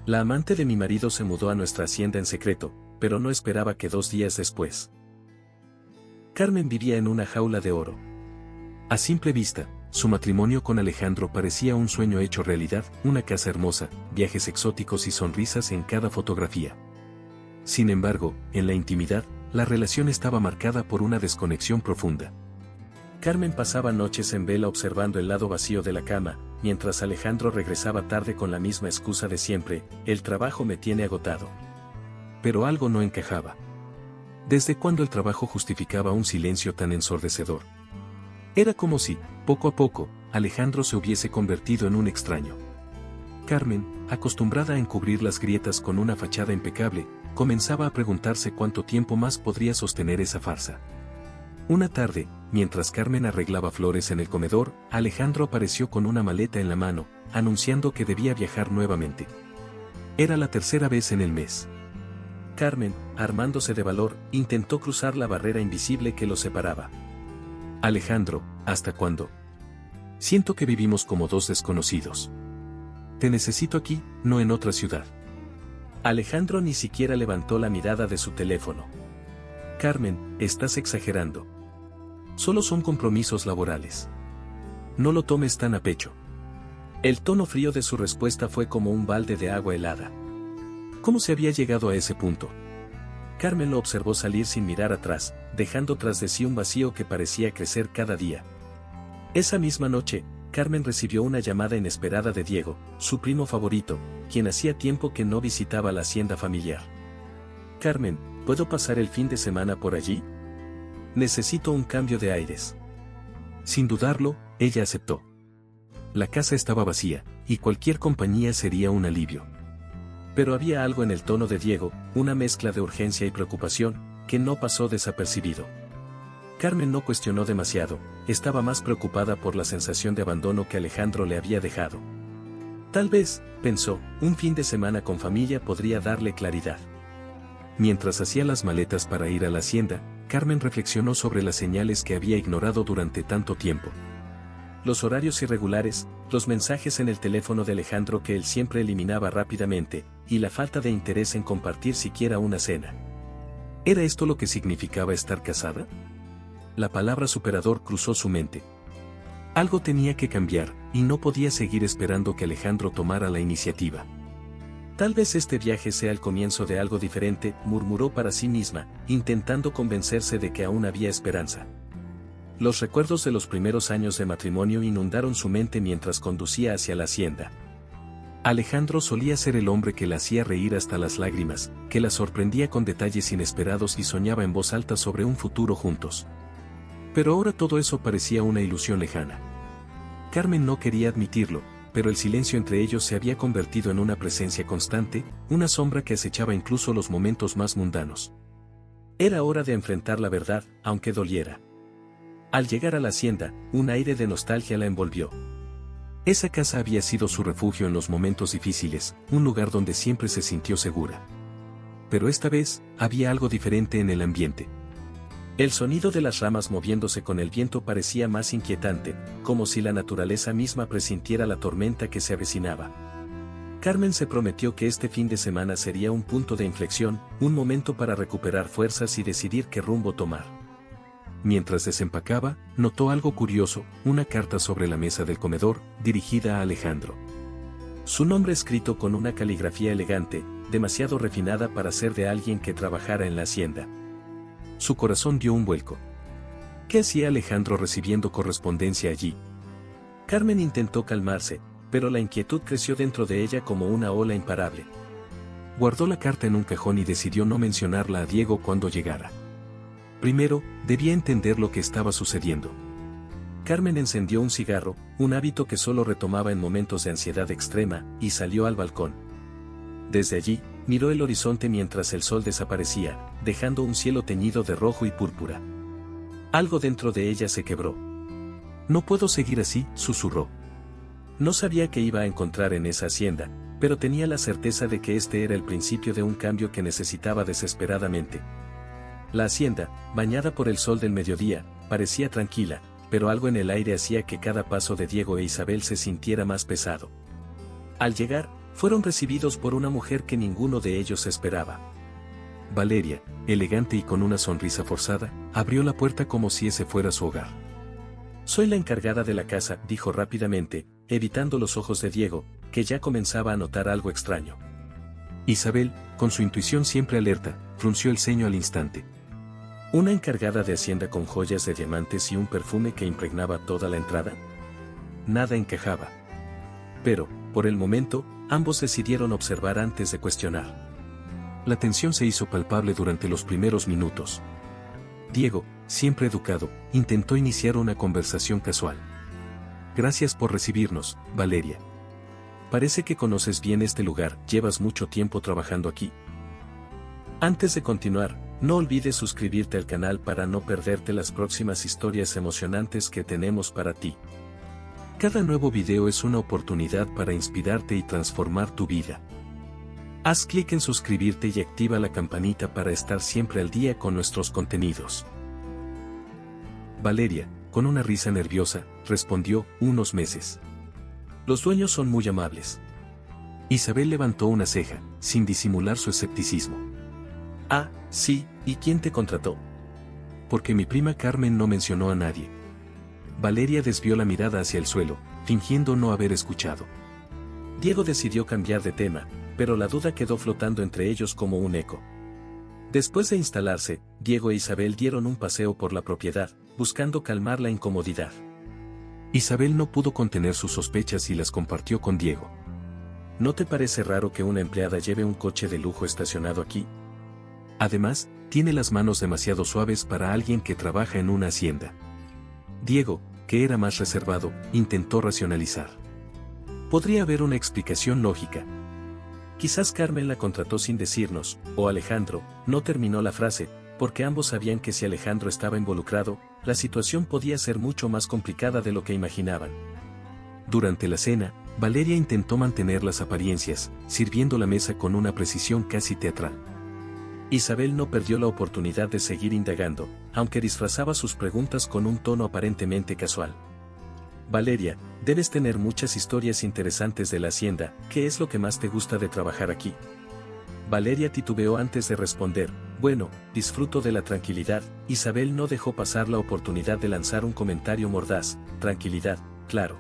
La amante de mi marido se mudó a nuestra hacienda en secreto, pero no esperaba que 2 días después. Carmen vivía en una jaula de oro. A simple vista, su matrimonio con Alejandro parecía un sueño hecho realidad, una casa hermosa, viajes exóticos y sonrisas en cada fotografía. Sin embargo, en la intimidad, la relación estaba marcada por una desconexión profunda. Carmen pasaba noches en vela observando el lado vacío de la cama, mientras Alejandro regresaba tarde con la misma excusa de siempre: el trabajo me tiene agotado. Pero algo no encajaba. ¿Desde cuándo el trabajo justificaba un silencio tan ensordecedor? Era como si, poco a poco, Alejandro se hubiese convertido en un extraño. Carmen, acostumbrada a encubrir las grietas con una fachada impecable, comenzaba a preguntarse cuánto tiempo más podría sostener esa farsa. Una tarde, mientras Carmen arreglaba flores en el comedor, Alejandro apareció con una maleta en la mano, anunciando que debía viajar nuevamente. Era la tercera vez en el mes. Carmen, armándose de valor, intentó cruzar la barrera invisible que los separaba. Alejandro, ¿hasta cuándo? Siento que vivimos como 2 desconocidos. Te necesito aquí, no en otra ciudad. Alejandro ni siquiera levantó la mirada de su teléfono. Carmen, estás exagerando. Solo son compromisos laborales. No lo tomes tan a pecho. El tono frío de su respuesta fue como un balde de agua helada. ¿Cómo se había llegado a ese punto? Carmen lo observó salir sin mirar atrás, dejando tras de sí un vacío que parecía crecer cada día. Esa misma noche, Carmen recibió una llamada inesperada de Diego, su primo favorito, quien hacía tiempo que no visitaba la hacienda familiar. Carmen, ¿puedo pasar el fin de semana por allí? Necesito un cambio de aires. Sin dudarlo, ella aceptó. La casa estaba vacía, y cualquier compañía sería un alivio. Pero había algo en el tono de Diego, una mezcla de urgencia y preocupación, que no pasó desapercibido. Carmen no cuestionó demasiado, estaba más preocupada por la sensación de abandono que Alejandro le había dejado. Tal vez, pensó, un fin de semana con familia podría darle claridad. Mientras hacía las maletas para ir a la hacienda, Carmen reflexionó sobre las señales que había ignorado durante tanto tiempo. Los horarios irregulares, los mensajes en el teléfono de Alejandro que él siempre eliminaba rápidamente, y la falta de interés en compartir siquiera una cena. ¿Era esto lo que significaba estar casada? La palabra superador cruzó su mente. Algo tenía que cambiar, y no podía seguir esperando que Alejandro tomara la iniciativa. Tal vez este viaje sea el comienzo de algo diferente, murmuró para sí misma, intentando convencerse de que aún había esperanza. Los recuerdos de los primeros años de matrimonio inundaron su mente mientras conducía hacia la hacienda. Alejandro solía ser el hombre que la hacía reír hasta las lágrimas, que la sorprendía con detalles inesperados y soñaba en voz alta sobre un futuro juntos. Pero ahora todo eso parecía una ilusión lejana. Carmen no quería admitirlo, pero el silencio entre ellos se había convertido en una presencia constante, una sombra que acechaba incluso los momentos más mundanos. Era hora de enfrentar la verdad, aunque doliera. Al llegar a la hacienda, un aire de nostalgia la envolvió. Esa casa había sido su refugio en los momentos difíciles, un lugar donde siempre se sintió segura. Pero esta vez, había algo diferente en el ambiente. El sonido de las ramas moviéndose con el viento parecía más inquietante, como si la naturaleza misma presintiera la tormenta que se avecinaba. Carmen se prometió que este fin de semana sería un punto de inflexión, un momento para recuperar fuerzas y decidir qué rumbo tomar. Mientras desempacaba, notó algo curioso, una carta sobre la mesa del comedor, dirigida a Alejandro. Su nombre escrito con una caligrafía elegante, demasiado refinada para ser de alguien que trabajara en la hacienda. Su corazón dio un vuelco. ¿Qué hacía Alejandro recibiendo correspondencia allí? Carmen intentó calmarse, pero la inquietud creció dentro de ella como una ola imparable. Guardó la carta en un cajón y decidió no mencionarla a Diego cuando llegara. Primero, debía entender lo que estaba sucediendo. Carmen encendió un cigarro, un hábito que solo retomaba en momentos de ansiedad extrema, y salió al balcón. Desde allí, miró el horizonte mientras el sol desaparecía, dejando un cielo teñido de rojo y púrpura. Algo dentro de ella se quebró. No puedo seguir así, susurró. No sabía qué iba a encontrar en esa hacienda, pero tenía la certeza de que este era el principio de un cambio que necesitaba desesperadamente. La hacienda, bañada por el sol del mediodía, parecía tranquila, pero algo en el aire hacía que cada paso de Diego e Isabel se sintiera más pesado. Al llegar, Fueron recibidos por una mujer que ninguno de ellos esperaba. Valeria, elegante y con una sonrisa forzada, abrió la puerta como si ese fuera su hogar. «Soy la encargada de la casa», dijo rápidamente, evitando los ojos de Diego, que ya comenzaba a notar algo extraño. Isabel, con su intuición siempre alerta, frunció el ceño al instante. ¿Una encargada de Hacienda con joyas de diamantes y un perfume que impregnaba toda la entrada? Nada encajaba. Pero, por el momento, ambos decidieron observar antes de cuestionar. La tensión se hizo palpable durante los primeros minutos. Diego, siempre educado, intentó iniciar una conversación casual. «Gracias por recibirnos, Valeria. Parece que conoces bien este lugar, llevas mucho tiempo trabajando aquí». Antes de continuar, no olvides suscribirte al canal para no perderte las próximas historias emocionantes que tenemos para ti. Cada nuevo video es una oportunidad para inspirarte y transformar tu vida. Haz clic en suscribirte y activa la campanita para estar siempre al día con nuestros contenidos. Valeria, con una risa nerviosa, respondió: «Unos meses. Los dueños son muy amables». Isabel levantó una ceja, sin disimular su escepticismo. «Ah, sí, ¿y quién te contrató?» «Porque mi prima Carmen no mencionó a nadie». Valeria desvió la mirada hacia el suelo, fingiendo no haber escuchado. Diego decidió cambiar de tema, pero la duda quedó flotando entre ellos como un eco. Después de instalarse, Diego e Isabel dieron un paseo por la propiedad, buscando calmar la incomodidad. Isabel no pudo contener sus sospechas y las compartió con Diego. ¿No te parece raro que una empleada lleve un coche de lujo estacionado aquí? Además, tiene las manos demasiado suaves para alguien que trabaja en una hacienda. Diego, que era más reservado, intentó racionalizar. Podría haber una explicación lógica. Quizás Carmen la contrató sin decirnos, o Alejandro. No terminó la frase, porque ambos sabían que si Alejandro estaba involucrado, la situación podía ser mucho más complicada de lo que imaginaban. Durante la cena, Valeria intentó mantener las apariencias, sirviendo la mesa con una precisión casi teatral. Isabel no perdió la oportunidad de seguir indagando, aunque disfrazaba sus preguntas con un tono aparentemente casual. «Valeria, debes tener muchas historias interesantes de la hacienda, ¿qué es lo que más te gusta de trabajar aquí?» Valeria titubeó antes de responder: «Bueno, disfruto de la tranquilidad». Isabel no dejó pasar la oportunidad de lanzar un comentario mordaz: «Tranquilidad, claro.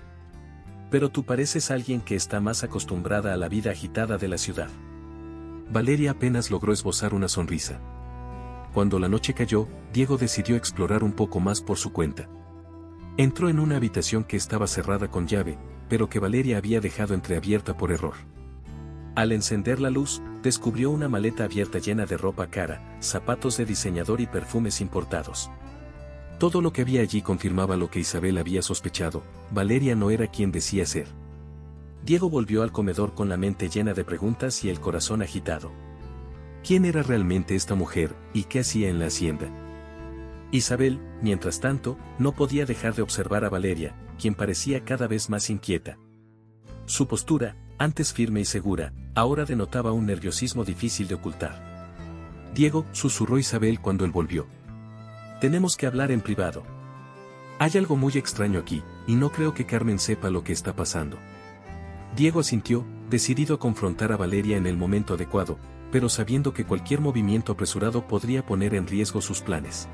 Pero tú pareces alguien que está más acostumbrada a la vida agitada de la ciudad». Valeria apenas logró esbozar una sonrisa. Cuando la noche cayó, Diego decidió explorar un poco más por su cuenta. Entró en una habitación que estaba cerrada con llave, pero que Valeria había dejado entreabierta por error. Al encender la luz, descubrió una maleta abierta llena de ropa cara, zapatos de diseñador y perfumes importados. Todo lo que había allí confirmaba lo que Isabel había sospechado: Valeria no era quien decía ser. Diego volvió al comedor con la mente llena de preguntas y el corazón agitado. ¿Quién era realmente esta mujer, y qué hacía en la hacienda? Isabel, mientras tanto, no podía dejar de observar a Valeria, quien parecía cada vez más inquieta. Su postura, antes firme y segura, ahora denotaba un nerviosismo difícil de ocultar. «Diego», susurró Isabel cuando él volvió. «Tenemos que hablar en privado. Hay algo muy extraño aquí, y no creo que Carmen sepa lo que está pasando». Diego asintió, decidido a confrontar a Valeria en el momento adecuado, pero sabiendo que cualquier movimiento apresurado podría poner en riesgo sus planes.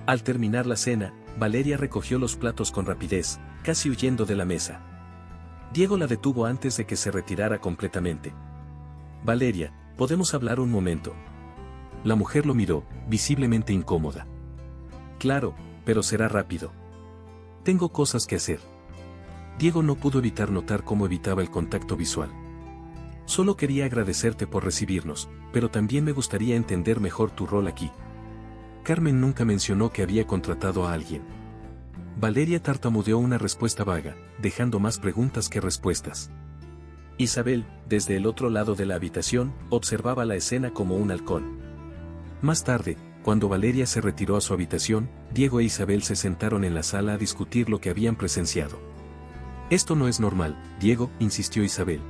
Al terminar la cena, Valeria recogió los platos con rapidez, casi huyendo de la mesa. Diego la detuvo antes de que se retirara completamente. «Valeria, ¿podemos hablar un momento?» La mujer lo miró, visiblemente incómoda. «Claro, pero será rápido. Tengo cosas que hacer». Diego no pudo evitar notar cómo evitaba el contacto visual. «Solo quería agradecerte por recibirnos, pero también me gustaría entender mejor tu rol aquí. Carmen nunca mencionó que había contratado a alguien». Valeria tartamudeó una respuesta vaga, dejando más preguntas que respuestas. Isabel, desde el otro lado de la habitación, observaba la escena como un halcón. Más tarde, cuando Valeria se retiró a su habitación, Diego e Isabel se sentaron en la sala a discutir lo que habían presenciado. «Esto no es normal, Diego», insistió Isabel.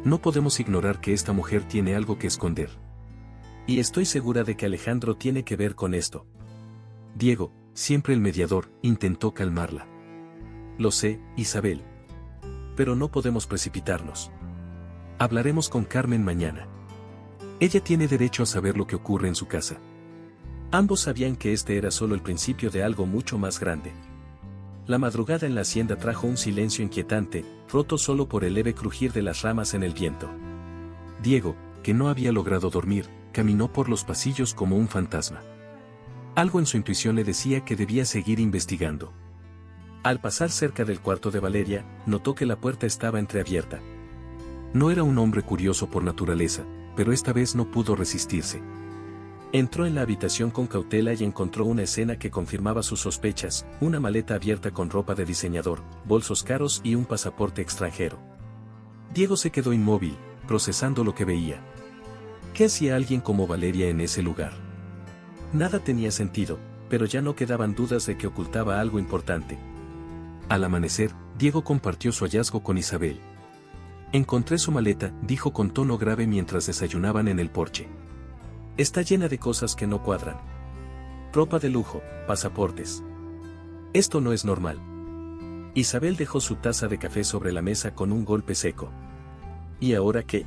«No podemos ignorar que esta mujer tiene algo que esconder. Y estoy segura de que Alejandro tiene que ver con esto». Diego, siempre el mediador, intentó calmarla. «Lo sé, Isabel. Pero no podemos precipitarnos. Hablaremos con Carmen mañana. Ella tiene derecho a saber lo que ocurre en su casa. Ambos sabían que este era solo el principio de algo mucho más grande. La madrugada en la hacienda trajo un silencio inquietante, roto solo por el leve crujir de las ramas en el viento. Diego, que no había logrado dormir, caminó por los pasillos como un fantasma. Algo en su intuición le decía que debía seguir investigando. Al pasar cerca del cuarto de Valeria, notó que la puerta estaba entreabierta. No era un hombre curioso por naturaleza, pero esta vez no pudo resistirse. Entró en la habitación con cautela y encontró una escena que confirmaba sus sospechas, una maleta abierta con ropa de diseñador, bolsos caros y un pasaporte extranjero. Diego se quedó inmóvil, procesando lo que veía. ¿Qué hacía alguien como Valeria en ese lugar? Nada tenía sentido, pero ya no quedaban dudas de que ocultaba algo importante. Al amanecer, Diego compartió su hallazgo con Isabel. Encontré su maleta, dijo con tono grave mientras desayunaban en el porche. Está llena de cosas que no cuadran. Ropa de lujo, pasaportes. Esto no es normal. Isabel dejó su taza de café sobre la mesa con un golpe seco. ¿Y ahora qué?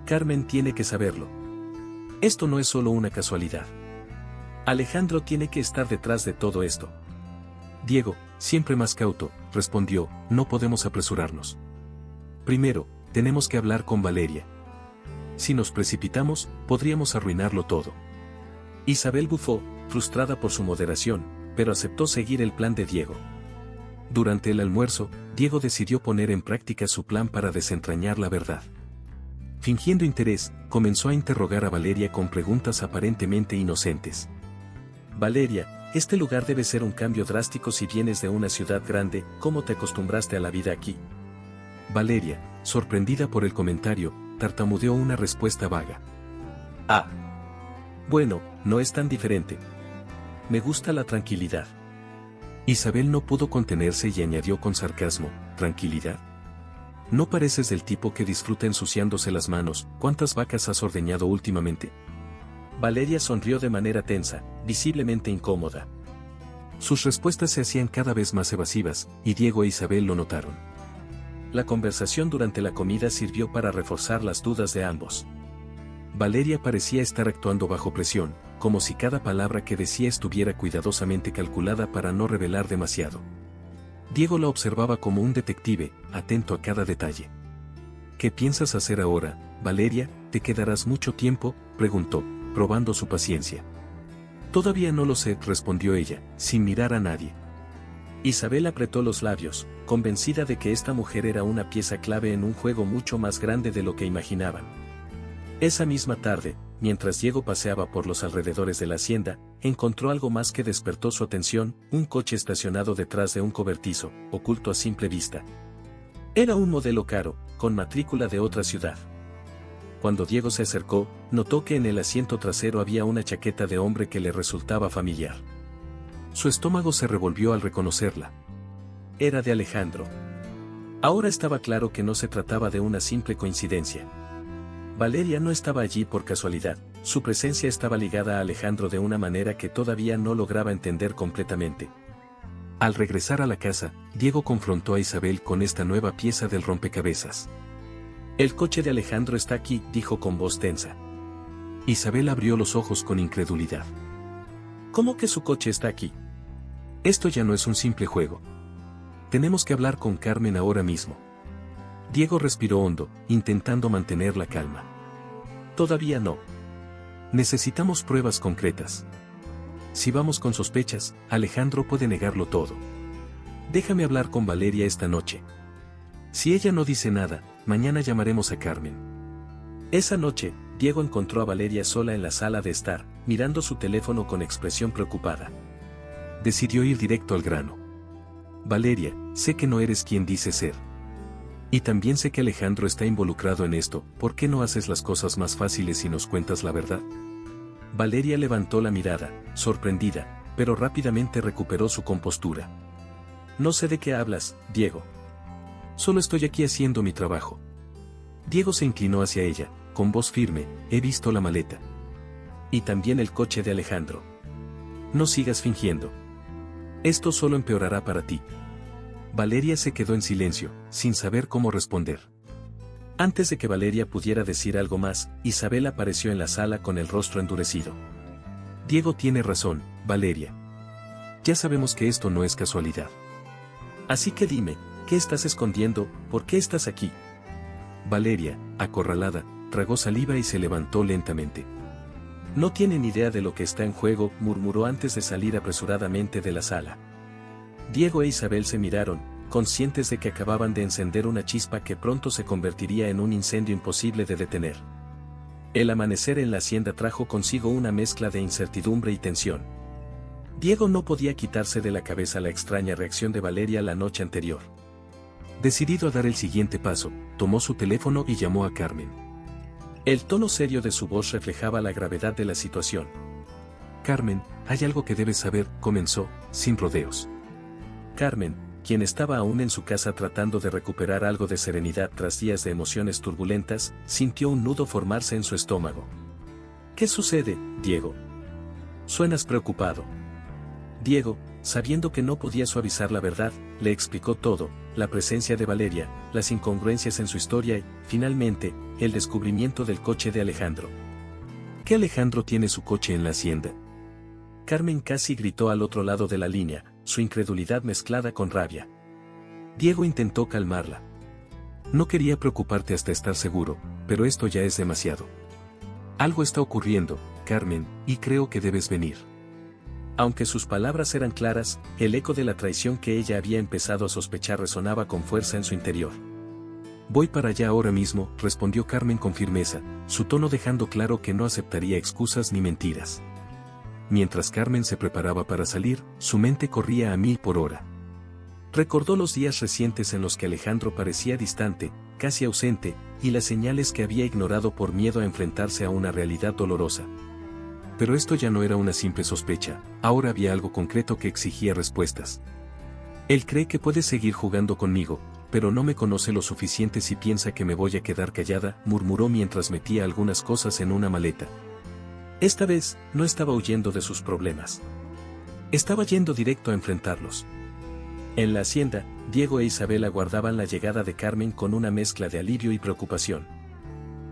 Carmen tiene que saberlo. Esto no es solo una casualidad. Alejandro tiene que estar detrás de todo esto. Diego, siempre más cauto, respondió, no podemos apresurarnos. Primero, tenemos que hablar con Valeria. Si nos precipitamos, podríamos arruinarlo todo. Isabel bufó, frustrada por su moderación, pero aceptó seguir el plan de Diego. Durante el almuerzo, Diego decidió poner en práctica su plan para desentrañar la verdad. Fingiendo interés, comenzó a interrogar a Valeria con preguntas aparentemente inocentes. Valeria, este lugar debe ser un cambio drástico si vienes de una ciudad grande, ¿cómo te acostumbraste a la vida aquí? Valeria, sorprendida por el comentario, tartamudeó una respuesta vaga. Ah. Bueno, no es tan diferente. Me gusta la tranquilidad. Isabel no pudo contenerse y añadió con sarcasmo, ¿tranquilidad? ¿No pareces del tipo que disfruta ensuciándose las manos? ¿Cuántas vacas has ordeñado últimamente? Valeria sonrió de manera tensa, visiblemente incómoda. Sus respuestas se hacían cada vez más evasivas, y Diego e Isabel lo notaron. La conversación durante la comida sirvió para reforzar las dudas de ambos. Valeria parecía estar actuando bajo presión, como si cada palabra que decía estuviera cuidadosamente calculada para no revelar demasiado. Diego la observaba como un detective, atento a cada detalle. ¿Qué piensas hacer ahora, Valeria? ¿Te quedarás mucho tiempo?, preguntó, probando su paciencia. Todavía no lo sé, respondió ella, sin mirar a nadie. Isabel apretó los labios, convencida de que esta mujer era una pieza clave en un juego mucho más grande de lo que imaginaban. Esa misma tarde, mientras Diego paseaba por los alrededores de la hacienda, encontró algo más que despertó su atención, un coche estacionado detrás de un cobertizo, oculto a simple vista. Era un modelo caro, con matrícula de otra ciudad. Cuando Diego se acercó, notó que en el asiento trasero había una chaqueta de hombre que le resultaba familiar. Su estómago se revolvió al reconocerla. Era de Alejandro. Ahora estaba claro que no se trataba de una simple coincidencia. Valeria no estaba allí por casualidad, su presencia estaba ligada a Alejandro de una manera que todavía no lograba entender completamente. Al regresar a la casa, Diego confrontó a Isabel con esta nueva pieza del rompecabezas. El coche de Alejandro está aquí, dijo con voz tensa. Isabel abrió los ojos con incredulidad. ¿Cómo que su coche está aquí? Esto ya no es un simple juego. Tenemos que hablar con Carmen ahora mismo. Diego respiró hondo, intentando mantener la calma. Todavía no. Necesitamos pruebas concretas. Si vamos con sospechas, Alejandro puede negarlo todo. Déjame hablar con Valeria esta noche. Si ella no dice nada, mañana llamaremos a Carmen. Esa noche, Diego encontró a Valeria sola en la sala de estar, mirando su teléfono con expresión preocupada. Decidió ir directo al grano. Valeria, sé que no eres quien dices ser. Y también sé que Alejandro está involucrado en esto, ¿por qué no haces las cosas más fáciles y nos cuentas la verdad? Valeria levantó la mirada, sorprendida, pero rápidamente recuperó su compostura. No sé de qué hablas, Diego. Solo estoy aquí haciendo mi trabajo. Diego se inclinó hacia ella, con voz firme, he visto la maleta. Y también el coche de Alejandro. No sigas fingiendo. Esto solo empeorará para ti. Valeria se quedó en silencio, sin saber cómo responder. Antes de que Valeria pudiera decir algo más, Isabel apareció en la sala con el rostro endurecido. Diego tiene razón, Valeria. Ya sabemos que esto no es casualidad. Así que dime, ¿qué estás escondiendo? ¿Por qué estás aquí? Valeria, acorralada, tragó saliva y se levantó lentamente. No tienen idea de lo que está en juego, murmuró antes de salir apresuradamente de la sala. Diego e Isabel se miraron, conscientes de que acababan de encender una chispa que pronto se convertiría en un incendio imposible de detener. El amanecer en la hacienda trajo consigo una mezcla de incertidumbre y tensión. Diego no podía quitarse de la cabeza la extraña reacción de Valeria la noche anterior. Decidido a dar el siguiente paso, tomó su teléfono y llamó a Carmen. El tono serio de su voz reflejaba la gravedad de la situación. Carmen, hay algo que debes saber, comenzó, sin rodeos. Carmen, quien estaba aún en su casa tratando de recuperar algo de serenidad tras días de emociones turbulentas, sintió un nudo formarse en su estómago. ¿Qué sucede, Diego? Suenas preocupado. Diego, sabiendo que no podía suavizar la verdad, le explicó todo, la presencia de Valeria, las incongruencias en su historia y, finalmente, el descubrimiento del coche de Alejandro. ¿Qué Alejandro tiene su coche en la hacienda? Carmen casi gritó al otro lado de la línea, su incredulidad mezclada con rabia. Diego intentó calmarla. No quería preocuparte hasta estar seguro, pero esto ya es demasiado. Algo está ocurriendo, Carmen, y creo que debes venir. Aunque sus palabras eran claras, el eco de la traición que ella había empezado a sospechar resonaba con fuerza en su interior. Voy para allá ahora mismo, respondió Carmen con firmeza, su tono dejando claro que no aceptaría excusas ni mentiras. Mientras Carmen se preparaba para salir, su mente corría a 1000 por hora. Recordó los días recientes en los que Alejandro parecía distante, casi ausente, y las señales que había ignorado por miedo a enfrentarse a una realidad dolorosa. Pero esto ya no era una simple sospecha, ahora había algo concreto que exigía respuestas. Él cree que puede seguir jugando conmigo, pero no me conoce lo suficiente si piensa que me voy a quedar callada, murmuró mientras metía algunas cosas en una maleta. Esta vez, no estaba huyendo de sus problemas. Estaba yendo directo a enfrentarlos. En la hacienda, Diego e Isabel aguardaban la llegada de Carmen con una mezcla de alivio y preocupación.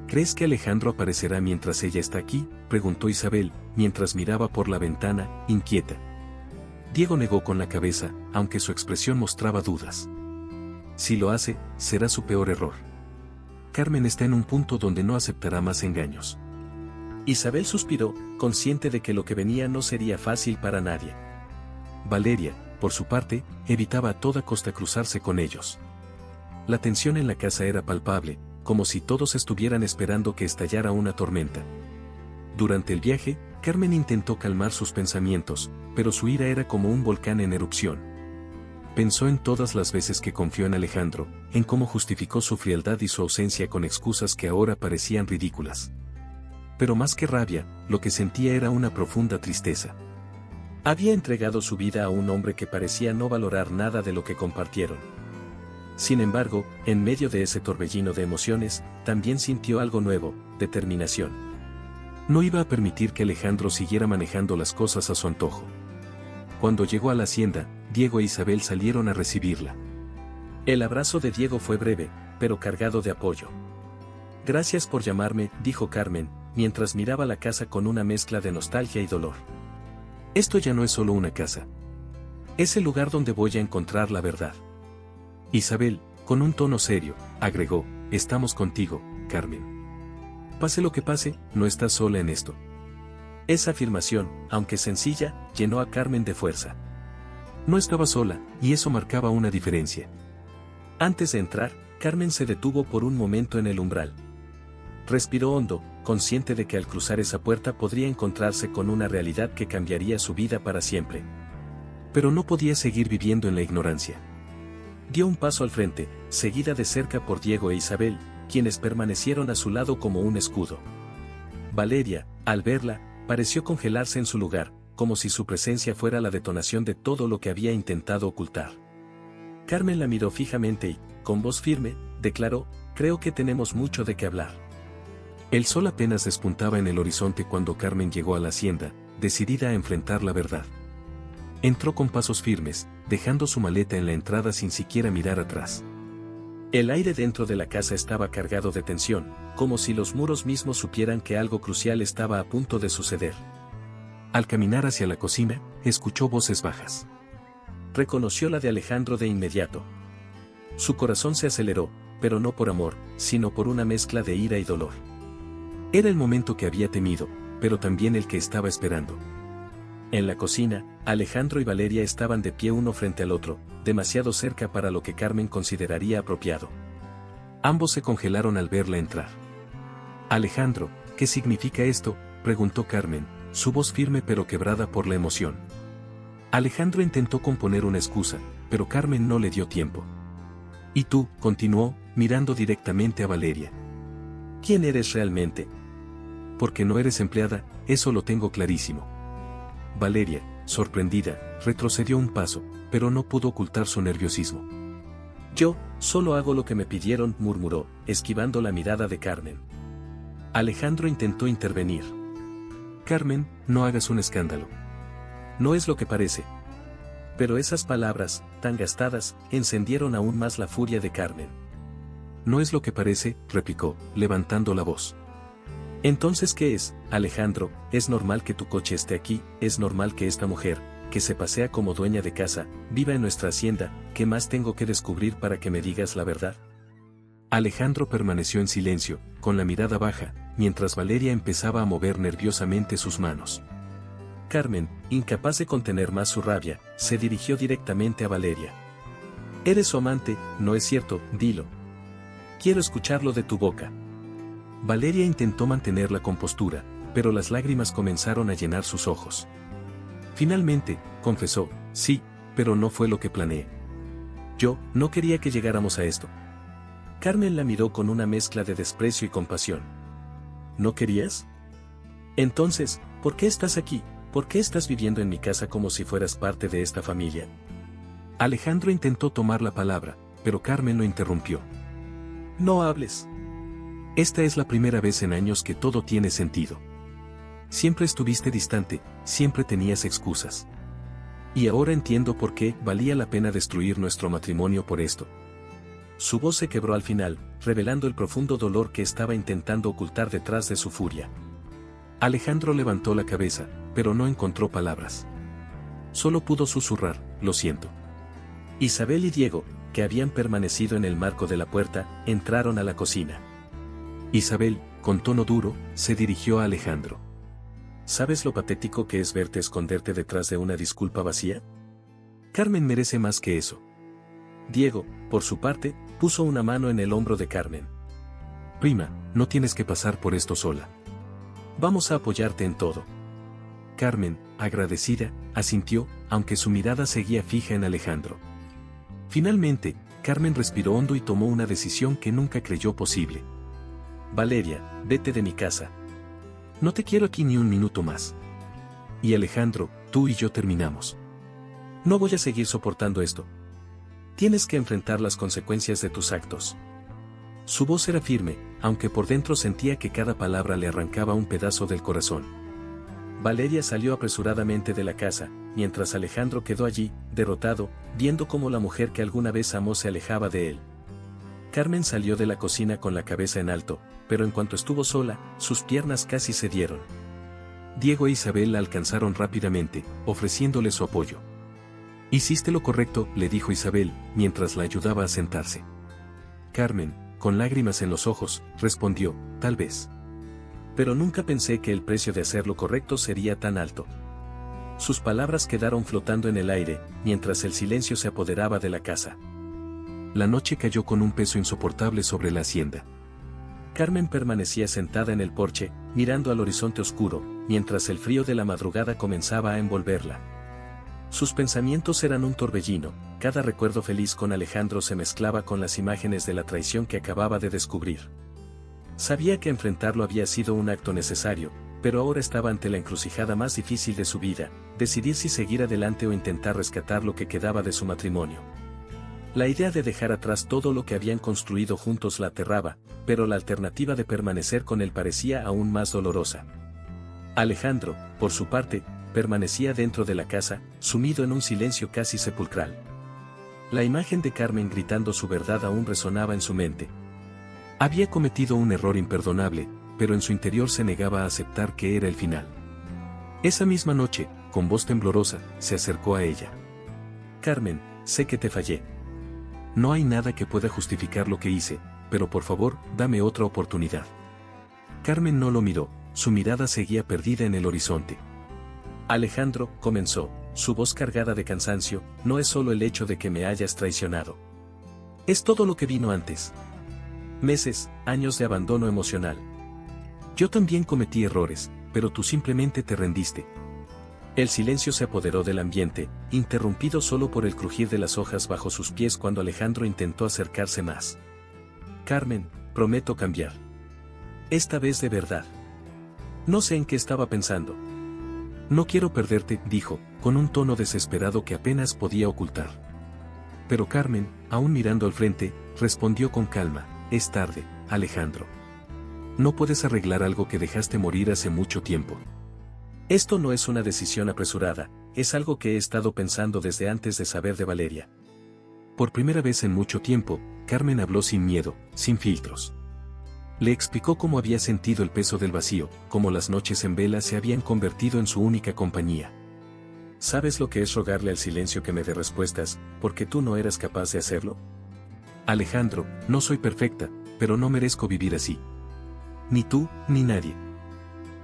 ¿Crees que Alejandro aparecerá mientras ella está aquí?, preguntó Isabel, mientras miraba por la ventana, inquieta. Diego negó con la cabeza, aunque su expresión mostraba dudas. Si lo hace, será su peor error. Carmen está en un punto donde no aceptará más engaños. Isabel suspiró, consciente de que lo que venía no sería fácil para nadie. Valeria, por su parte, evitaba a toda costa cruzarse con ellos. La tensión en la casa era palpable, como si todos estuvieran esperando que estallara una tormenta. Durante el viaje, Carmen intentó calmar sus pensamientos, pero su ira era como un volcán en erupción. Pensó en todas las veces que confió en Alejandro, en cómo justificó su frialdad y su ausencia con excusas que ahora parecían ridículas. Pero más que rabia, lo que sentía era una profunda tristeza. Había entregado su vida a un hombre que parecía no valorar nada de lo que compartieron. Sin embargo, en medio de ese torbellino de emociones, también sintió algo nuevo, determinación. No iba a permitir que Alejandro siguiera manejando las cosas a su antojo. Cuando llegó a la hacienda, Diego e Isabel salieron a recibirla. El abrazo de Diego fue breve, pero cargado de apoyo. Gracias por llamarme, dijo Carmen, mientras miraba la casa con una mezcla de nostalgia y dolor. Esto ya no es solo una casa. Es el lugar donde voy a encontrar la verdad. Isabel, con un tono serio, agregó, estamos contigo, Carmen. Pase lo que pase, no estás sola en esto. Esa afirmación, aunque sencilla, llenó a Carmen de fuerza. No estaba sola, y eso marcaba una diferencia. Antes de entrar, Carmen se detuvo por un momento en el umbral. Respiró hondo, consciente de que al cruzar esa puerta podría encontrarse con una realidad que cambiaría su vida para siempre. Pero no podía seguir viviendo en la ignorancia. Dio un paso al frente, seguida de cerca por Diego e Isabel, quienes permanecieron a su lado como un escudo. Valeria, al verla, pareció congelarse en su lugar, como si su presencia fuera la detonación de todo lo que había intentado ocultar. Carmen la miró fijamente y, con voz firme, declaró, creo que tenemos mucho de qué hablar. El sol apenas despuntaba en el horizonte cuando Carmen llegó a la hacienda, decidida a enfrentar la verdad. Entró con pasos firmes, dejando su maleta en la entrada sin siquiera mirar atrás. El aire dentro de la casa estaba cargado de tensión, como si los muros mismos supieran que algo crucial estaba a punto de suceder. Al caminar hacia la cocina, escuchó voces bajas. Reconoció la de Alejandro de inmediato. Su corazón se aceleró, pero no por amor, sino por una mezcla de ira y dolor. Era el momento que había temido, pero también el que estaba esperando. En la cocina, Alejandro y Valeria estaban de pie uno frente al otro, demasiado cerca para lo que Carmen consideraría apropiado. Ambos se congelaron al verla entrar. Alejandro, ¿qué significa esto?, preguntó Carmen, su voz firme pero quebrada por la emoción. Alejandro intentó componer una excusa, pero Carmen no le dio tiempo. «¿Y tú?», continuó, mirando directamente a Valeria. «¿Quién eres realmente?». «Porque no eres empleada, eso lo tengo clarísimo». Valeria, sorprendida, retrocedió un paso, pero no pudo ocultar su nerviosismo. «Yo, solo hago lo que me pidieron», murmuró, esquivando la mirada de Carmen. Alejandro intentó intervenir. «Carmen, no hagas un escándalo. No es lo que parece». Pero esas palabras, tan gastadas, encendieron aún más la furia de Carmen. «No es lo que parece», replicó, levantando la voz. «Entonces, ¿qué es, Alejandro? Es normal que tu coche esté aquí, es normal que esta mujer, que se pasea como dueña de casa, viva en nuestra hacienda. ¿Qué más tengo que descubrir para que me digas la verdad?». Alejandro permaneció en silencio, con la mirada baja, mientras Valeria empezaba a mover nerviosamente sus manos. Carmen, incapaz de contener más su rabia, se dirigió directamente a Valeria. «Eres su amante, ¿no es cierto? Dilo. Quiero escucharlo de tu boca». Valeria intentó mantener la compostura, pero las lágrimas comenzaron a llenar sus ojos. Finalmente, confesó, «Sí, pero no fue lo que planeé. Yo no quería que llegáramos a esto». Carmen la miró con una mezcla de desprecio y compasión. «¿No querías? Entonces, ¿por qué estás aquí? ¿Por qué estás viviendo en mi casa como si fueras parte de esta familia?». Alejandro intentó tomar la palabra, pero Carmen lo interrumpió. «No hables. Esta es la primera vez en años que todo tiene sentido. Siempre estuviste distante, siempre tenías excusas. Y ahora entiendo por qué valía la pena destruir nuestro matrimonio por esto». Su voz se quebró al final, revelando el profundo dolor que estaba intentando ocultar detrás de su furia. Alejandro levantó la cabeza, pero no encontró palabras. Solo pudo susurrar, «Lo siento». Isabel y Diego, que habían permanecido en el marco de la puerta, entraron a la cocina. Isabel, con tono duro, se dirigió a Alejandro. «¿Sabes lo patético que es verte esconderte detrás de una disculpa vacía? Carmen merece más que eso». Diego, por su parte, puso una mano en el hombro de Carmen. «Prima, no tienes que pasar por esto sola. Vamos a apoyarte en todo». Carmen, agradecida, asintió, aunque su mirada seguía fija en Alejandro. Finalmente, Carmen respiró hondo y tomó una decisión que nunca creyó posible. «Valeria, vete de mi casa. No te quiero aquí ni un minuto más. Y Alejandro, tú y yo terminamos. No voy a seguir soportando esto. Tienes que enfrentar las consecuencias de tus actos». Su voz era firme, aunque por dentro sentía que cada palabra le arrancaba un pedazo del corazón. Valeria salió apresuradamente de la casa, mientras Alejandro quedó allí, derrotado, viendo cómo la mujer que alguna vez amó se alejaba de él. Carmen salió de la cocina con la cabeza en alto, pero en cuanto estuvo sola, sus piernas casi cedieron. Diego e Isabel la alcanzaron rápidamente, ofreciéndole su apoyo. «Hiciste lo correcto», le dijo Isabel, mientras la ayudaba a sentarse. Carmen, con lágrimas en los ojos, respondió, «Tal vez. Pero nunca pensé que el precio de hacer lo correcto sería tan alto». Sus palabras quedaron flotando en el aire, mientras el silencio se apoderaba de la casa. La noche cayó con un peso insoportable sobre la hacienda. Carmen permanecía sentada en el porche, mirando al horizonte oscuro, mientras el frío de la madrugada comenzaba a envolverla. Sus pensamientos eran un torbellino, cada recuerdo feliz con Alejandro se mezclaba con las imágenes de la traición que acababa de descubrir. Sabía que enfrentarlo había sido un acto necesario, pero ahora estaba ante la encrucijada más difícil de su vida, decidir si seguir adelante o intentar rescatar lo que quedaba de su matrimonio. La idea de dejar atrás todo lo que habían construido juntos la aterraba, pero la alternativa de permanecer con él parecía aún más dolorosa. Alejandro, por su parte, permanecía dentro de la casa, sumido en un silencio casi sepulcral. La imagen de Carmen gritando su verdad aún resonaba en su mente. Había cometido un error imperdonable, pero en su interior se negaba a aceptar que era el final. Esa misma noche, con voz temblorosa, se acercó a ella. Carmen, sé que te fallé. No hay nada que pueda justificar lo que hice, pero por favor, dame otra oportunidad. Carmen no lo miró, su mirada seguía perdida en el horizonte. Alejandro, comenzó, su voz cargada de cansancio, no es solo el hecho de que me hayas traicionado. Es todo lo que vino antes. Meses, años de abandono emocional. Yo también cometí errores, pero tú simplemente te rendiste. El silencio se apoderó del ambiente, interrumpido solo por el crujir de las hojas bajo sus pies cuando Alejandro intentó acercarse más. Carmen, prometo cambiar. Esta vez de verdad. No sé en qué estaba pensando. No quiero perderte, dijo, con un tono desesperado que apenas podía ocultar. Pero Carmen, aún mirando al frente, respondió con calma, es tarde, Alejandro. No puedes arreglar algo que dejaste morir hace mucho tiempo. Esto no es una decisión apresurada, es algo que he estado pensando desde antes de saber de Valeria. Por primera vez en mucho tiempo, Carmen habló sin miedo, sin filtros. Le explicó cómo había sentido el peso del vacío, cómo las noches en vela se habían convertido en su única compañía. ¿Sabes lo que es rogarle al silencio que me dé respuestas, porque tú no eras capaz de hacerlo? Alejandro, no soy perfecta, pero no merezco vivir así. Ni tú, ni nadie.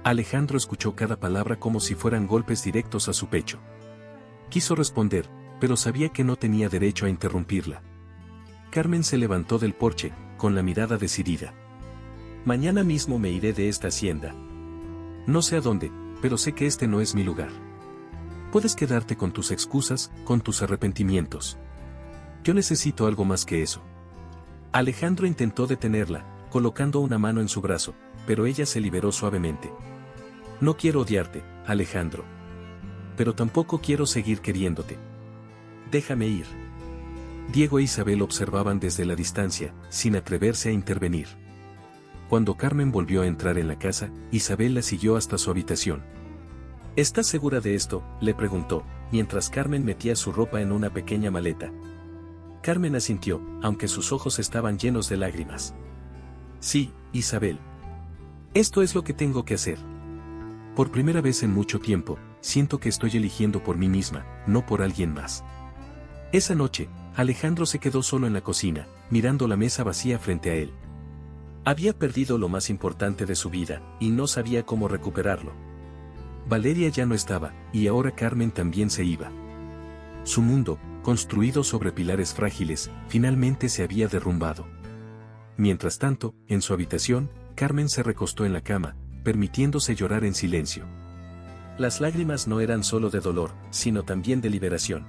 Alejandro escuchó cada palabra como si fueran golpes directos a su pecho. Quiso responder, pero sabía que no tenía derecho a interrumpirla. Carmen se levantó del porche, con la mirada decidida. Mañana mismo me iré de esta hacienda. No sé a dónde, pero sé que este no es mi lugar. Puedes quedarte con tus excusas, con tus arrepentimientos. Yo necesito algo más que eso. Alejandro intentó detenerla, colocando una mano en su brazo, pero ella se liberó suavemente. No quiero odiarte, Alejandro. Pero tampoco quiero seguir queriéndote. Déjame ir. Diego e Isabel observaban desde la distancia, sin atreverse a intervenir. Cuando Carmen volvió a entrar en la casa, Isabel la siguió hasta su habitación. ¿Estás segura de esto?, le preguntó, mientras Carmen metía su ropa en una pequeña maleta. Carmen asintió, aunque sus ojos estaban llenos de lágrimas. Sí, Isabel. Esto es lo que tengo que hacer. Por primera vez en mucho tiempo, siento que estoy eligiendo por mí misma, no por alguien más. Esa noche, Alejandro se quedó solo en la cocina, mirando la mesa vacía frente a él. Había perdido lo más importante de su vida, y no sabía cómo recuperarlo. Valeria ya no estaba, y ahora Carmen también se iba. Su mundo, construido sobre pilares frágiles, finalmente se había derrumbado. Mientras tanto, en su habitación, Carmen se recostó en la cama, permitiéndose llorar en silencio. Las lágrimas no eran solo de dolor, sino también de liberación.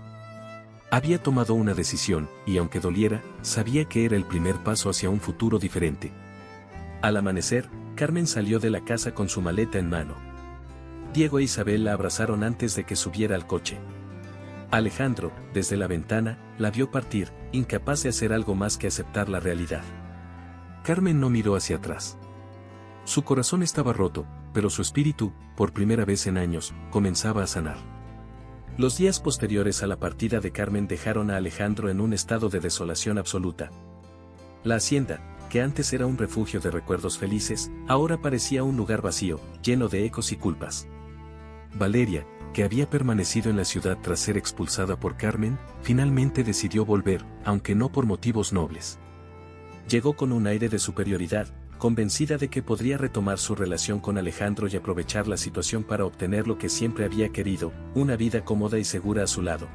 Había tomado una decisión, y aunque doliera, sabía que era el primer paso hacia un futuro diferente. Al amanecer, Carmen salió de la casa con su maleta en mano. Diego e Isabel la abrazaron antes de que subiera al coche. Alejandro, desde la ventana, la vio partir, incapaz de hacer algo más que aceptar la realidad. Carmen no miró hacia atrás. Su corazón estaba roto, pero su espíritu, por primera vez en años, comenzaba a sanar. Los días posteriores a la partida de Carmen dejaron a Alejandro en un estado de desolación absoluta. La hacienda, que antes era un refugio de recuerdos felices, ahora parecía un lugar vacío, lleno de ecos y culpas. Valeria, que había permanecido en la ciudad tras ser expulsada por Carmen, finalmente decidió volver, aunque no por motivos nobles. Llegó con un aire de superioridad, convencida de que podría retomar su relación con Alejandro y aprovechar la situación para obtener lo que siempre había querido, una vida cómoda y segura a su lado.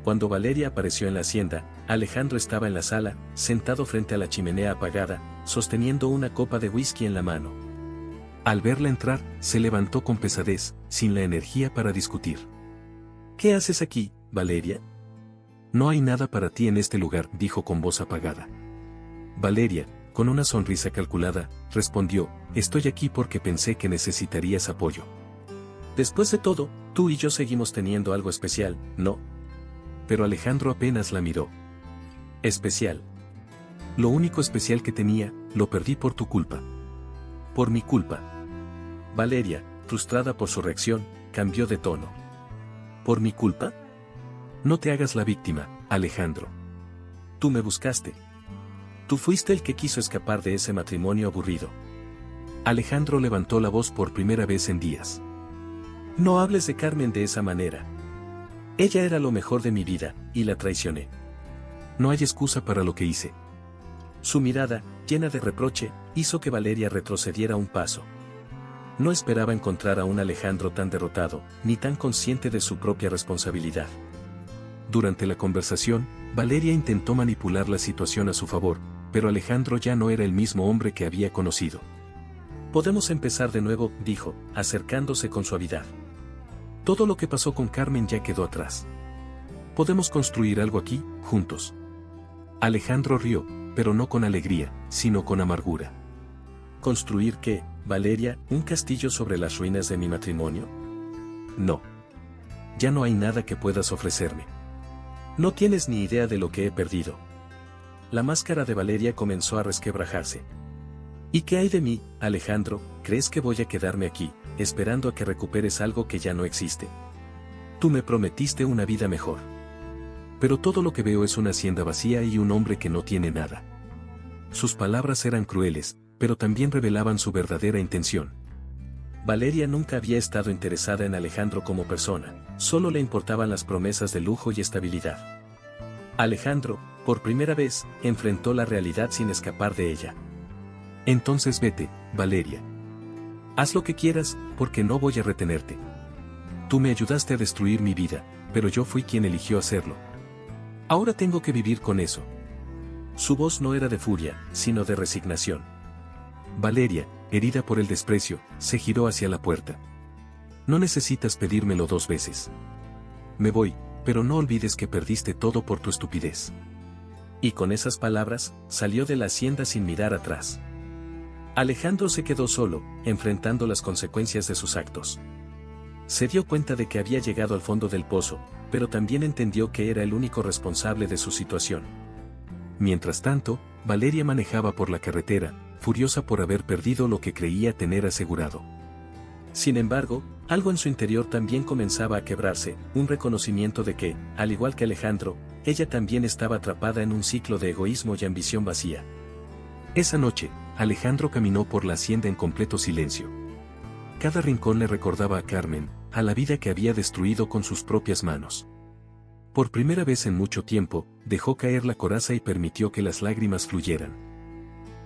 Cuando Valeria apareció en la hacienda, Alejandro estaba en la sala, sentado frente a la chimenea apagada, sosteniendo una copa de whisky en la mano. Al verla entrar, se levantó con pesadez, sin la energía para discutir. ¿Qué haces aquí, Valeria? No hay nada para ti en este lugar, dijo con voz apagada. Valeria, con una sonrisa calculada, respondió, estoy aquí porque pensé que necesitarías apoyo. Después de todo, tú y yo seguimos teniendo algo especial, ¿no? Pero Alejandro apenas la miró. Especial. Lo único especial que tenía, lo perdí por tu culpa. Por mi culpa. Valeria, frustrada por su reacción, cambió de tono. ¿Por mi culpa? No te hagas la víctima, Alejandro. Tú me buscaste. Tú fuiste el que quiso escapar de ese matrimonio aburrido. Alejandro levantó la voz por primera vez en días. No hables de Carmen de esa manera. Ella era lo mejor de mi vida, y la traicioné. No hay excusa para lo que hice. Su mirada, llena de reproche, hizo que Valeria retrocediera un paso. No esperaba encontrar a un Alejandro tan derrotado, ni tan consciente de su propia responsabilidad. Durante la conversación, Valeria intentó manipular la situación a su favor, pero Alejandro ya no era el mismo hombre que había conocido. Podemos empezar de nuevo, dijo, acercándose con suavidad. Todo lo que pasó con Carmen ya quedó atrás. Podemos construir algo aquí, juntos. Alejandro rió, pero no con alegría, sino con amargura. ¿Construir qué, Valeria, un castillo sobre las ruinas de mi matrimonio? No. Ya no hay nada que puedas ofrecerme. No tienes ni idea de lo que he perdido. La máscara de Valeria comenzó a resquebrajarse. ¿Y qué hay de mí, Alejandro? ¿Crees que voy a quedarme aquí, esperando a que recuperes algo que ya no existe? Tú me prometiste una vida mejor. Pero todo lo que veo es una hacienda vacía y un hombre que no tiene nada. Sus palabras eran crueles, pero también revelaban su verdadera intención. Valeria nunca había estado interesada en Alejandro como persona, solo le importaban las promesas de lujo y estabilidad. Alejandro, por primera vez, enfrentó la realidad sin escapar de ella. Entonces vete, Valeria. Haz lo que quieras, porque no voy a retenerte. Tú me ayudaste a destruir mi vida, pero yo fui quien eligió hacerlo. Ahora tengo que vivir con eso. Su voz no era de furia, sino de resignación. Valeria, herida por el desprecio, se giró hacia la puerta. No necesitas pedírmelo 2 veces. Me voy, pero no olvides que perdiste todo por tu estupidez. Y con esas palabras, salió de la hacienda sin mirar atrás. Alejandro se quedó solo, enfrentando las consecuencias de sus actos. Se dio cuenta de que había llegado al fondo del pozo, pero también entendió que era el único responsable de su situación. Mientras tanto, Valeria manejaba por la carretera, furiosa por haber perdido lo que creía tener asegurado. Sin embargo, algo en su interior también comenzaba a quebrarse, un reconocimiento de que, al igual que Alejandro, ella también estaba atrapada en un ciclo de egoísmo y ambición vacía. Esa noche, Alejandro caminó por la hacienda en completo silencio. Cada rincón le recordaba a Carmen, a la vida que había destruido con sus propias manos. Por primera vez en mucho tiempo, dejó caer la coraza y permitió que las lágrimas fluyeran.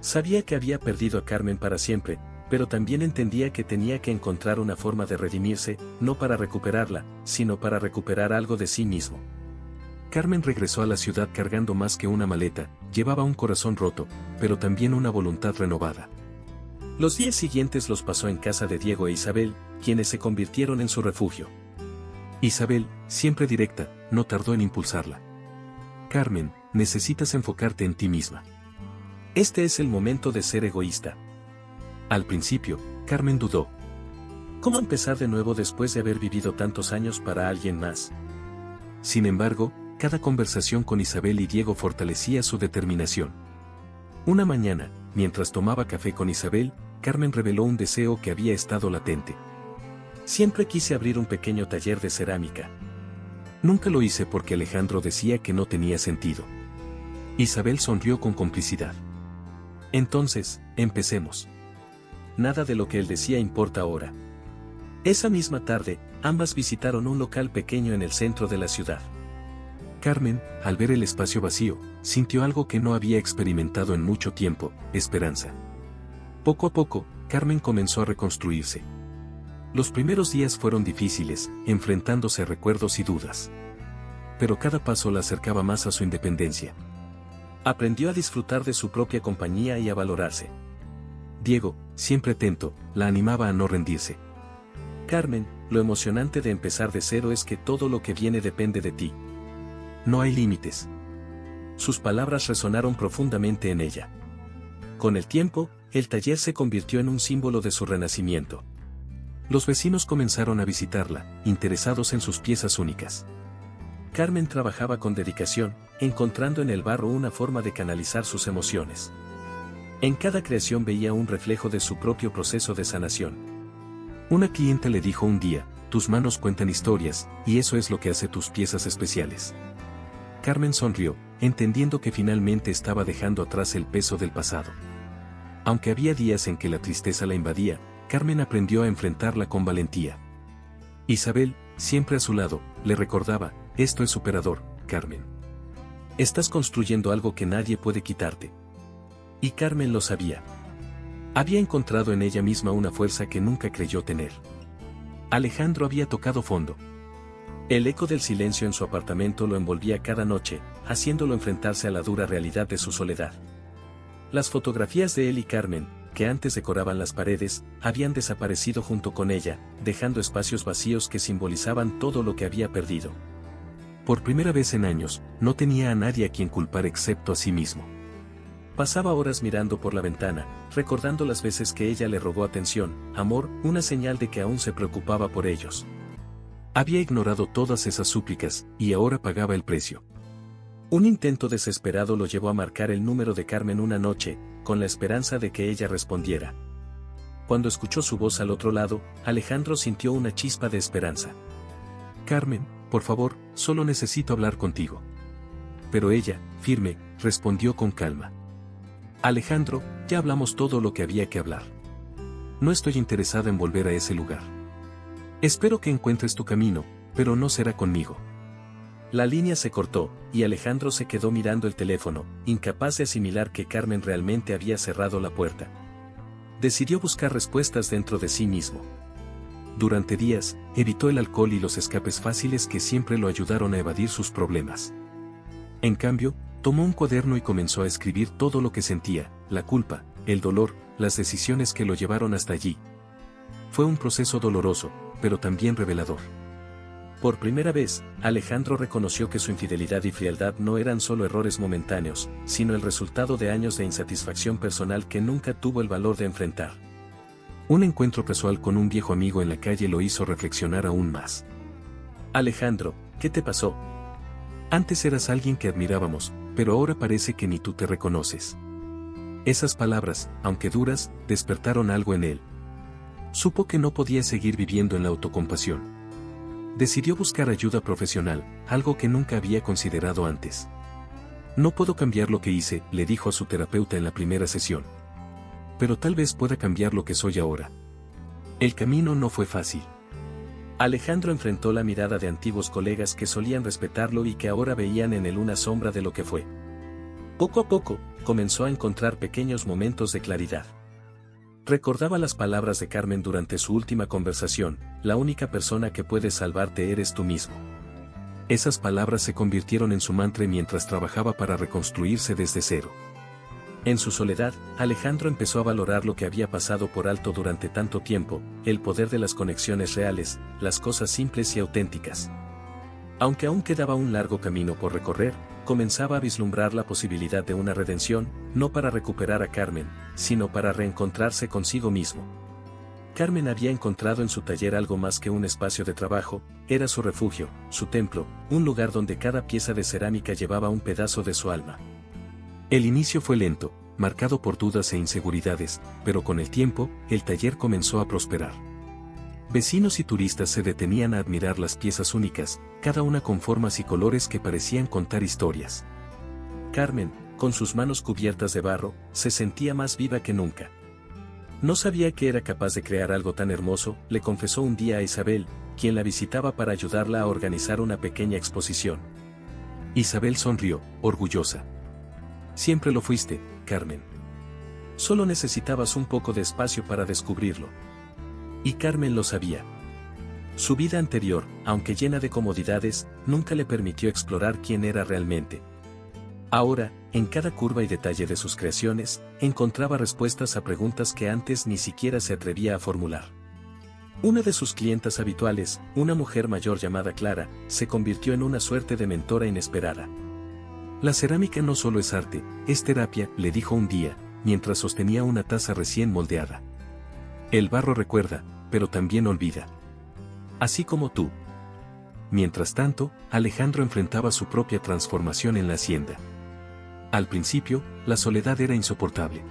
Sabía que había perdido a Carmen para siempre, pero también entendía que tenía que encontrar una forma de redimirse, no para recuperarla, sino para recuperar algo de sí mismo. Carmen regresó a la ciudad cargando más que una maleta, llevaba un corazón roto, pero también una voluntad renovada. Los días siguientes los pasó en casa de Diego e Isabel, quienes se convirtieron en su refugio. Isabel, siempre directa, no tardó en impulsarla. Carmen, necesitas enfocarte en ti misma. Este es el momento de ser egoísta. Al principio, Carmen dudó. ¿Cómo empezar de nuevo después de haber vivido tantos años para alguien más? Sin embargo, cada conversación con Isabel y Diego fortalecía su determinación. Una mañana, mientras tomaba café con Isabel, Carmen reveló un deseo que había estado latente. Siempre quise abrir un pequeño taller de cerámica. Nunca lo hice porque Alejandro decía que no tenía sentido. Isabel sonrió con complicidad. Entonces, empecemos. Nada de lo que él decía importa ahora. Esa misma tarde, ambas visitaron un local pequeño en el centro de la ciudad. Carmen, al ver el espacio vacío, sintió algo que no había experimentado en mucho tiempo: esperanza. Poco a poco, Carmen comenzó a reconstruirse. Los primeros días fueron difíciles, enfrentándose a recuerdos y dudas. Pero cada paso la acercaba más a su independencia. Aprendió a disfrutar de su propia compañía y a valorarse. Diego, siempre atento, la animaba a no rendirse. Carmen, lo emocionante de empezar de cero es que todo lo que viene depende de ti. No hay límites. Sus palabras resonaron profundamente en ella. Con el tiempo, el taller se convirtió en un símbolo de su renacimiento. Los vecinos comenzaron a visitarla, interesados en sus piezas únicas. Carmen trabajaba con dedicación, encontrando en el barro una forma de canalizar sus emociones. En cada creación veía un reflejo de su propio proceso de sanación. Una clienta le dijo un día: tus manos cuentan historias, y eso es lo que hace tus piezas especiales. Carmen sonrió, entendiendo que finalmente estaba dejando atrás el peso del pasado. Aunque había días en que la tristeza la invadía, Carmen aprendió a enfrentarla con valentía. Isabel, siempre a su lado, le recordaba: esto es superador, Carmen. Estás construyendo algo que nadie puede quitarte. Y Carmen lo sabía. Había encontrado en ella misma una fuerza que nunca creyó tener. Alejandro había tocado fondo. El eco del silencio en su apartamento lo envolvía cada noche, haciéndolo enfrentarse a la dura realidad de su soledad. Las fotografías de él y Carmen, que antes decoraban las paredes, habían desaparecido junto con ella, dejando espacios vacíos que simbolizaban todo lo que había perdido. Por primera vez en años, no tenía a nadie a quien culpar excepto a sí mismo. Pasaba horas mirando por la ventana, recordando las veces que ella le rogó atención, amor, una señal de que aún se preocupaba por ellos. Había ignorado todas esas súplicas, y ahora pagaba el precio. Un intento desesperado lo llevó a marcar el número de Carmen una noche, con la esperanza de que ella respondiera. Cuando escuchó su voz al otro lado, Alejandro sintió una chispa de esperanza. Carmen, por favor, solo necesito hablar contigo. Pero ella, firme, respondió con calma. Alejandro, ya hablamos todo lo que había que hablar. No estoy interesada en volver a ese lugar. Espero que encuentres tu camino, pero no será conmigo. La línea se cortó, y Alejandro se quedó mirando el teléfono, incapaz de asimilar que Carmen realmente había cerrado la puerta. Decidió buscar respuestas dentro de sí mismo. Durante días, evitó el alcohol y los escapes fáciles que siempre lo ayudaron a evadir sus problemas. En cambio, tomó un cuaderno y comenzó a escribir todo lo que sentía: la culpa, el dolor, las decisiones que lo llevaron hasta allí. Fue un proceso doloroso, pero también revelador. Por primera vez, Alejandro reconoció que su infidelidad y frialdad no eran solo errores momentáneos, sino el resultado de años de insatisfacción personal que nunca tuvo el valor de enfrentar. Un encuentro casual con un viejo amigo en la calle lo hizo reflexionar aún más. Alejandro, ¿qué te pasó? Antes eras alguien que admirábamos, pero ahora parece que ni tú te reconoces. Esas palabras, aunque duras, despertaron algo en él. Supo que no podía seguir viviendo en la autocompasión. Decidió buscar ayuda profesional, algo que nunca había considerado antes. No puedo cambiar lo que hice, le dijo a su terapeuta en la primera sesión. Pero tal vez pueda cambiar lo que soy ahora. El camino no fue fácil. Alejandro enfrentó la mirada de antiguos colegas que solían respetarlo y que ahora veían en él una sombra de lo que fue. Poco a poco, comenzó a encontrar pequeños momentos de claridad. Recordaba las palabras de Carmen durante su última conversación: la única persona que puede salvarte eres tú mismo. Esas palabras se convirtieron en su mantra mientras trabajaba para reconstruirse desde cero. En su soledad, Alejandro empezó a valorar lo que había pasado por alto durante tanto tiempo: el poder de las conexiones reales, las cosas simples y auténticas. Aunque aún quedaba un largo camino por recorrer, comenzaba a vislumbrar la posibilidad de una redención, no para recuperar a Carmen, sino para reencontrarse consigo mismo. Carmen había encontrado en su taller algo más que un espacio de trabajo: era su refugio, su templo, un lugar donde cada pieza de cerámica llevaba un pedazo de su alma. El inicio fue lento, marcado por dudas e inseguridades, pero con el tiempo, el taller comenzó a prosperar. Vecinos y turistas se detenían a admirar las piezas únicas, cada una con formas y colores que parecían contar historias. Carmen, con sus manos cubiertas de barro, se sentía más viva que nunca. No sabía que era capaz de crear algo tan hermoso, le confesó un día a Isabel, quien la visitaba para ayudarla a organizar una pequeña exposición. Isabel sonrió, orgullosa. Siempre lo fuiste, Carmen. Solo necesitabas un poco de espacio para descubrirlo. Y Carmen lo sabía. Su vida anterior, aunque llena de comodidades, nunca le permitió explorar quién era realmente. Ahora, en cada curva y detalle de sus creaciones, encontraba respuestas a preguntas que antes ni siquiera se atrevía a formular. Una de sus clientas habituales, una mujer mayor llamada Clara, se convirtió en una suerte de mentora inesperada. La cerámica no solo es arte, es terapia, le dijo un día, mientras sostenía una taza recién moldeada. El barro recuerda, pero también olvida. Así como tú. Mientras tanto, Alejandro enfrentaba su propia transformación en la hacienda. Al principio, la soledad era insoportable.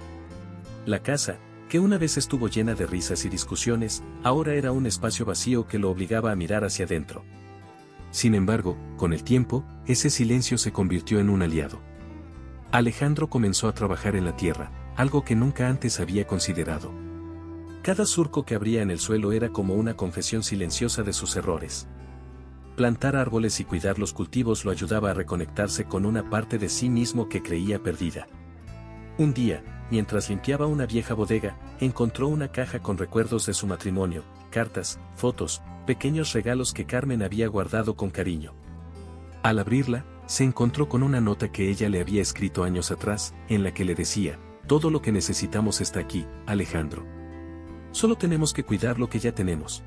La casa, que una vez estuvo llena de risas y discusiones, ahora era un espacio vacío que lo obligaba a mirar hacia adentro. Sin embargo, con el tiempo, ese silencio se convirtió en un aliado. Alejandro comenzó a trabajar en la tierra, algo que nunca antes había considerado. Cada surco que abría en el suelo era como una confesión silenciosa de sus errores. Plantar árboles y cuidar los cultivos lo ayudaba a reconectarse con una parte de sí mismo que creía perdida. Un día, mientras limpiaba una vieja bodega, encontró una caja con recuerdos de su matrimonio, cartas, fotos, pequeños regalos que Carmen había guardado con cariño. Al abrirla, se encontró con una nota que ella le había escrito años atrás, en la que le decía: todo lo que necesitamos está aquí, Alejandro. Solo tenemos que cuidar lo que ya tenemos.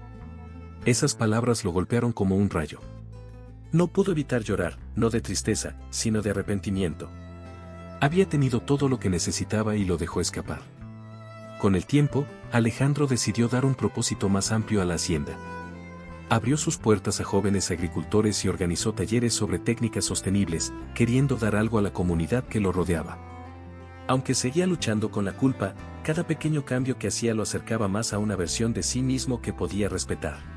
Esas palabras lo golpearon como un rayo. No pudo evitar llorar, no de tristeza, sino de arrepentimiento. Había tenido todo lo que necesitaba y lo dejó escapar. Con el tiempo, Alejandro decidió dar un propósito más amplio a la hacienda. Abrió sus puertas a jóvenes agricultores y organizó talleres sobre técnicas sostenibles, queriendo dar algo a la comunidad que lo rodeaba. Aunque seguía luchando con la culpa, cada pequeño cambio que hacía lo acercaba más a una versión de sí mismo que podía respetar.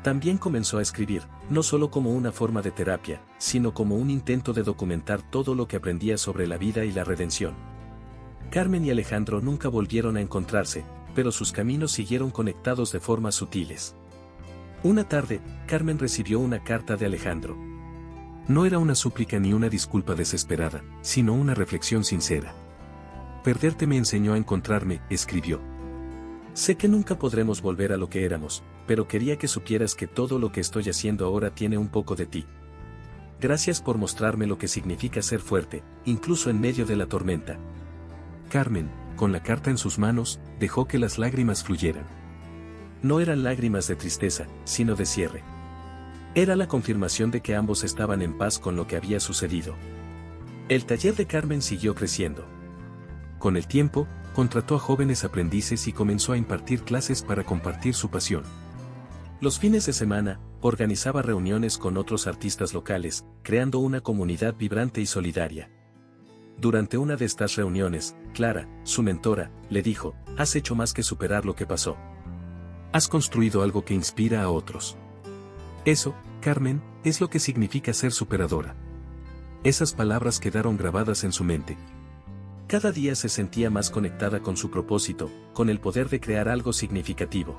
También comenzó a escribir, no solo como una forma de terapia, sino como un intento de documentar todo lo que aprendía sobre la vida y la redención. Carmen y Alejandro nunca volvieron a encontrarse, pero sus caminos siguieron conectados de formas sutiles. Una tarde, Carmen recibió una carta de Alejandro. No era una súplica ni una disculpa desesperada, sino una reflexión sincera. Perderte me enseñó a encontrarme, escribió. Sé que nunca podremos volver a lo que éramos, pero quería que supieras que todo lo que estoy haciendo ahora tiene un poco de ti. Gracias por mostrarme lo que significa ser fuerte, incluso en medio de la tormenta. Carmen, con la carta en sus manos, dejó que las lágrimas fluyeran. No eran lágrimas de tristeza, sino de cierre. Era la confirmación de que ambos estaban en paz con lo que había sucedido. El taller de Carmen siguió creciendo. Con el tiempo, contrató a jóvenes aprendices y comenzó a impartir clases para compartir su pasión. Los fines de semana, organizaba reuniones con otros artistas locales, creando una comunidad vibrante y solidaria. Durante una de estas reuniones, Clara, su mentora, le dijo: has hecho más que superar lo que pasó. Has construido algo que inspira a otros. Eso, Carmen, es lo que significa ser superadora. Esas palabras quedaron grabadas en su mente. Cada día se sentía más conectada con su propósito, con el poder de crear algo significativo.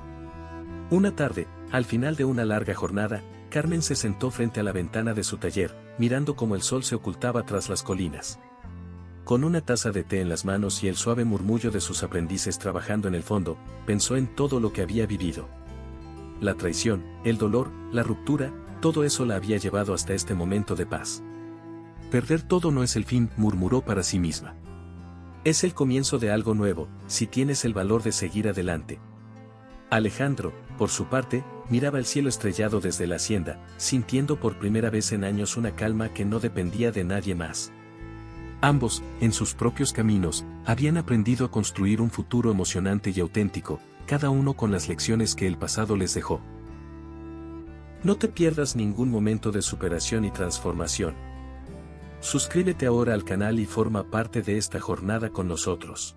Una tarde, al final de una larga jornada, Carmen se sentó frente a la ventana de su taller, mirando cómo el sol se ocultaba tras las colinas. Con una taza de té en las manos y el suave murmullo de sus aprendices trabajando en el fondo, pensó en todo lo que había vivido. La traición, el dolor, la ruptura, todo eso la había llevado hasta este momento de paz. Perder todo no es el fin, murmuró para sí misma. Es el comienzo de algo nuevo, si tienes el valor de seguir adelante. Alejandro, por su parte, miraba el cielo estrellado desde la hacienda, sintiendo por primera vez en años una calma que no dependía de nadie más. Ambos, en sus propios caminos, habían aprendido a construir un futuro emocionante y auténtico, cada uno con las lecciones que el pasado les dejó. No te pierdas ningún momento de superación y transformación. Suscríbete ahora al canal y forma parte de esta jornada con nosotros.